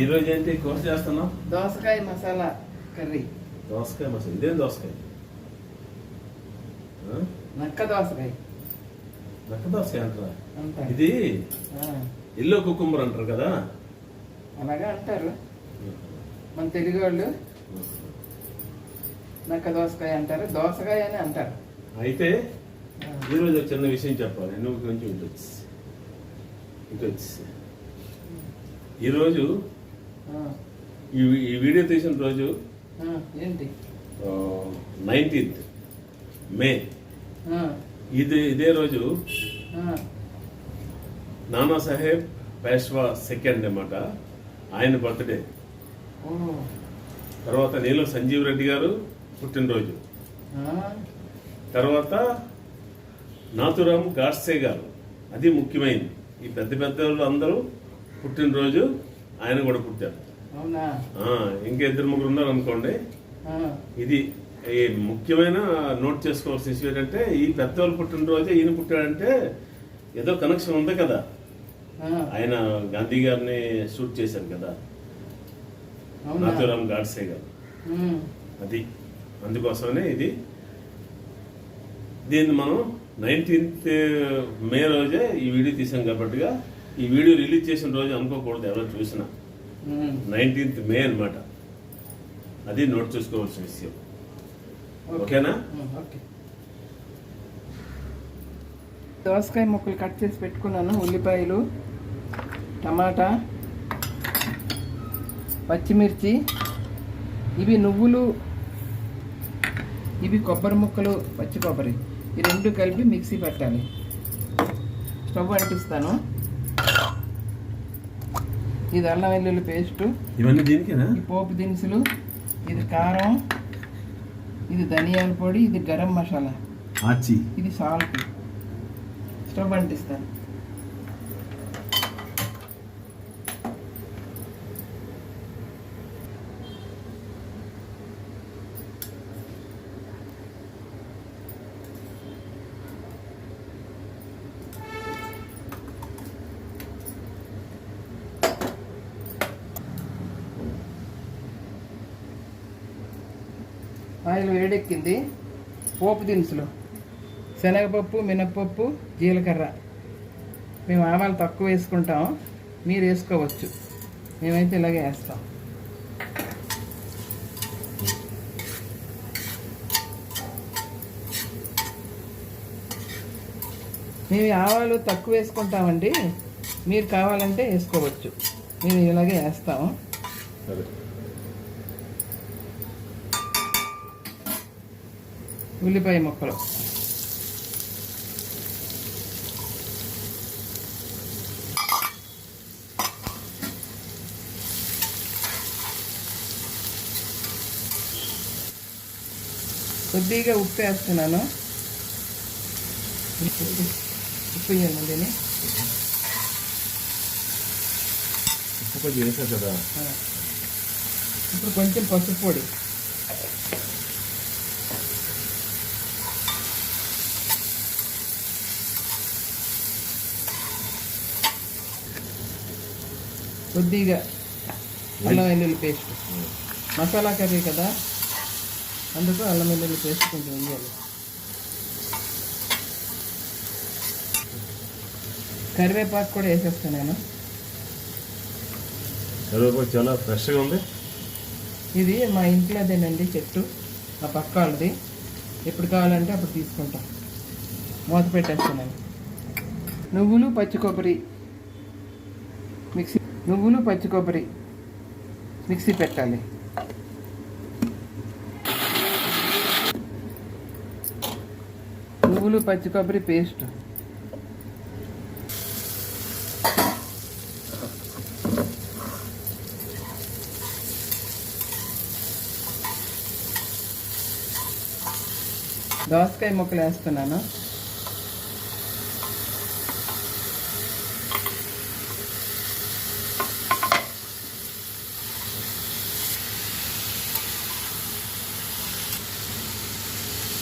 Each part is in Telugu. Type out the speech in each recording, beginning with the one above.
ఈరోజు ఏంటి కూర చేస్తున్నాం? దోసకాయ మసాలా కర్రీ. దోసకాయ మసాలా. ఇదేం దోసకాయ? నక్క దోసకాయ. నక్క దోసకాయ అంటారా? ఇది ఎల్లో కుకుంబర్ అంటారు కదా? అలాగా అంటారు మన తెలుగు వాళ్ళు. నక్క దోసకాయ అంటారు, దోసకాయ అని అంటారు. అయితే ఈరోజు ఒక చిన్న విషయం చెప్పాలి. నువ్వు కొంచెం ఇటు ఈరోజు ఈ వీడియో తీసిన రోజు ఏంటి 19th మే. ఇదే రోజు నానా సాహెబ్ పేష్వా సెకండ్ అన్నమాట, ఆయన బర్త్డే. తర్వాత నీలో సంజీవ్ రెడ్డి గారు పుట్టినరోజు. తర్వాత నాథురామ్ గాడ్సే గారు, అది ముఖ్యమైనది. ఈ పెద్ద పెద్ద వాళ్ళు అందరూ పుట్టినరోజు ఆయన కూడా పుట్టారు. ఇంకా 2-3 ఉన్నారు అనుకోండి. ఇది ముఖ్యమైన నోట్ చేసుకోవాల్సిన విషయం ఏంటంటే, ఈ పెద్దవాళ్ళు పుట్టినరోజు ఈయన పుట్టాడంటే ఏదో కనెక్షన్ ఉంది కదా. ఆయన గాంధీ గారిని షూట్ చేశారు కదా, నాథురామ్ గాడ్సే గారు. అది అందుకోసమనే దీన్ని మనం 19th మే రోజే ఈ వీడియో తీసాం కాబట్టిగా ఈ వీడియో రిలీజ్ చేసిన రోజు అనుకోకూడదు ఎవరో చూసినా. 19th మే అన్నమాట. అది నోట్ చేసుకోవాల్సిన విషయం. ఓకేనా? దోసకాయ ముక్కలు కట్ చేసి పెట్టుకున్నాను. ఉల్లిపాయలు, టమాటా, పచ్చిమిర్చి, ఇవి నువ్వులు, ఇవి కొబ్బరి ముక్కలు, పచ్చి కొబ్బరి, ఈ రెండు కలిపి మిక్సీ పెట్టాలి. స్టవ్ అంటిస్తాను. ఇది అల్లం వెల్లుల్లి పేస్టు, ఇవన్నీ దీనికేనా? ఈ పోపు దినుసులు, ఇది కారం, ఇది ధనియాల పొడి, ఇది గరం మసాలా, ఇది సాల్ట్. స్టవ్ అంటిస్తాను. ఆయిల్ వేడెక్కింది. పోపు దినుసులు, శనగపప్పు, మినప్పప్పు, జీలకర్ర. మేము ఆవాలు తక్కువ వేసుకుంటాం, మీరు వేసుకోవచ్చు. మేమైతే ఇలాగే వేస్తాం. మేము ఆవాలు తక్కువ వేసుకుంటామండి, మీరు కావాలంటే వేసుకోవచ్చు. మేము ఇలాగే వేస్తాము. ఉల్లిపాయ ముక్కలు, కొద్దిగా ఉప్పు వేస్తున్నాను. ఉప్పు వేయాలండి. ఇప్పుడు కొంచెం పసుపు పొడి, కొద్దిగా అల్లం వెల్లుల్లి పేస్ట్. మసాలా కర్రీ కదా, అందుకు అల్లం వెల్లుల్లి పేస్ట్ కొంచెం వేయాలి. కరివేపాకు కూడా వేసేస్తాను నేను. కరివేపాకు చాలా ఫ్రెష్గా ఉంది. ఇది మా ఇంట్లోదేనండి, చెట్టు, మా పక్క వాళ్ళది. ఎప్పుడు కావాలంటే అప్పుడు తీసుకుంటాం. మూత పెట్టేస్తున్నాను. నువ్వులు, పచ్చి కొబ్బరి మిక్సీ పెట్టాలి. నువ్వులు, పచ్చి కొబ్బరి పేస్ట్, దోసకాయ ముక్కలు వేస్తున్నాను.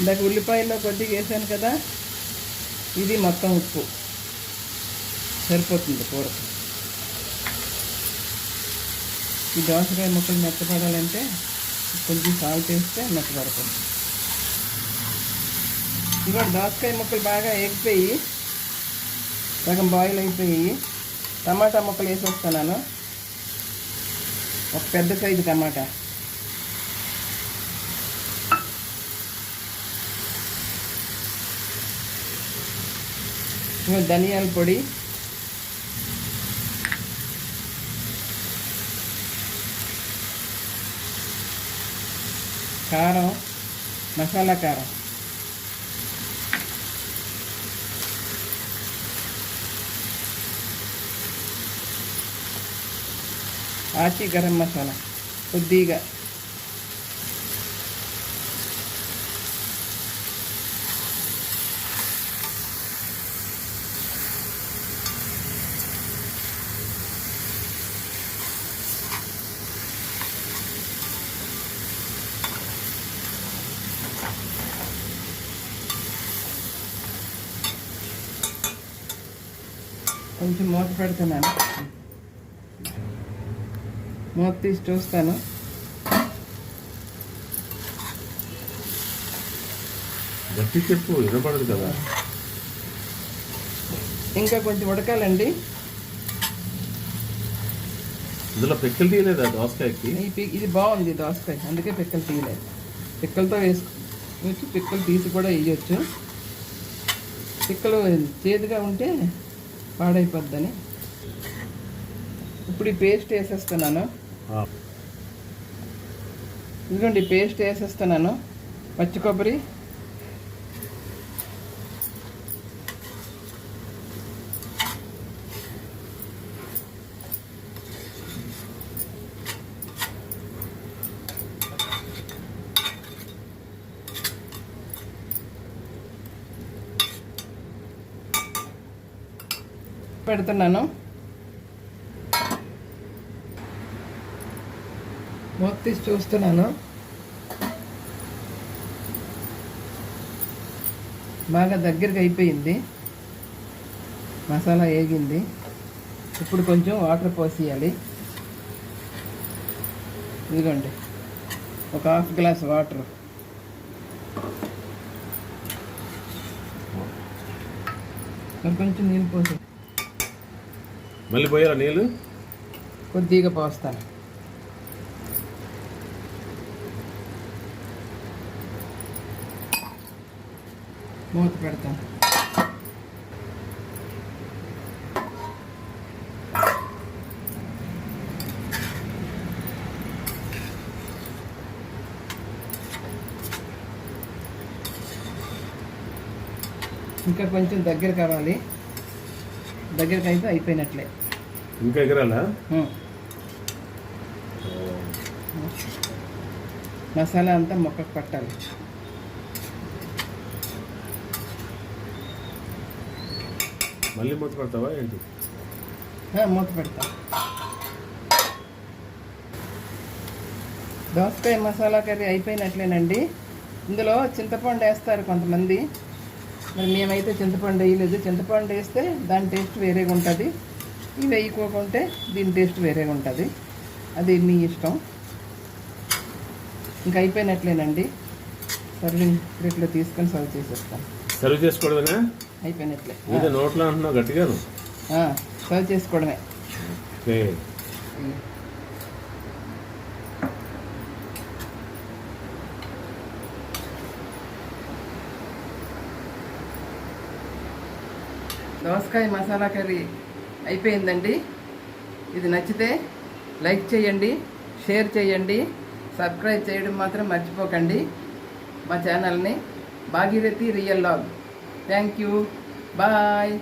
ఇందాక ఉల్లిపాయల్లో కొద్దిగా వేసాను కదా, ఇది మొత్తం ఉప్పు సరిపోతుంది కూరకు. ఈ దోసకాయ ముక్కలు మెత్తపడాలంటే కొంచెం సాల్ట్ వేస్తే మెత్తపడుతుంది. ఇవాళ దోసకాయ ముక్కలు బాగా ఎగిపోయి సగం బాయిల్ అయిపోయి టమాటా ముక్కలు వేసేస్తున్నాను. ఒక పెద్ద సైజు టమాటా, ధనియాల పొడి, కారం, మసాలా కారం, ఆచి గరం మసాలా కొద్దిగా, కొంచెం మూత పెడుతున్నాను. మూత తీసి చూస్తాను. గట్టి చెప్పు, వినపడదు కదా. ఇంకా కొంచెం ఉడకాలండి. ఇందులో పిక్కలు తీయలేదా దోసకాయకి? ఇది బాగుంది దోసకాయ, అందుకే పిక్కలు తీయలేదు. పిక్కలతో వేసుకోవచ్చు, పిక్కలు తీసి కూడా వేయచ్చు. పిక్కలు చేదుగా ఉంటే పాడైపోద్దని. ఇప్పుడు ఈ పేస్ట్ వేసేస్తున్నాను. ఇదిగోండి పేస్ట్ వేసేస్తున్నాను. పచ్చి కొబ్బరి, పెడుతున్నాను. మూత తీసి చూస్తున్నాను. బాగా దగ్గరికి అయిపోయింది, మసాలా వేగింది. ఇప్పుడు కొంచెం వాటర్ పోసేయాలి. ఇదిగోండి ఒక హాఫ్ గ్లాస్ వాటర్. కొంచెం నీళ్ళు పోసి మళ్ళీ పోయారా నీళ్ళు? కొద్దిగా పోస్తాను. మూత పెడతాను. ఇంకా కొంచెం దగ్గర కావాలి. దగ్గరికి అయితే అయిపోయినట్లే. ఇంకా ఎగరాలా? మసాలా అంతా మొక్కకు పట్టాలి. మళ్ళీ మూత పెడతావా ఏంటి? మూత పెడతా. దోసకాయ మసాలా కర్రీ అయిపోయినట్లేనండి. ఇందులో చింతపండు వేస్తారు కొంతమంది, మరి మేమైతే చింతపండు వేయలేదు. చింతపండు వేస్తే దాని టేస్ట్ వేరేగా ఉంటుంది, ఇవి వేయకోకుంటే దీని టేస్ట్ వేరేగా ఉంటుంది. అది మీ ఇష్టం. ఇంకా అయిపోయినట్లేనండి. సర్వింగ్ ప్లేట్లో తీసుకొని సర్వ్ చేసేస్తాను. సర్వ్ చేసుకోవడమేనా? అయిపోయినట్లే. నోట్లో అంటున్నావు గట్టిగాను. సర్వ్ చేసుకోవడమే. దోసకాయ మసాలా కర్రీ అయిపోయిందండి. ఇది నచ్చితే లైక్ చేయండి, షేర్ చేయండి, సబ్స్క్రైబ్ చేయడం మాత్రం మర్చిపోకండి మా ఛానల్ని. Bhagirathi real log. Thank you. Bye.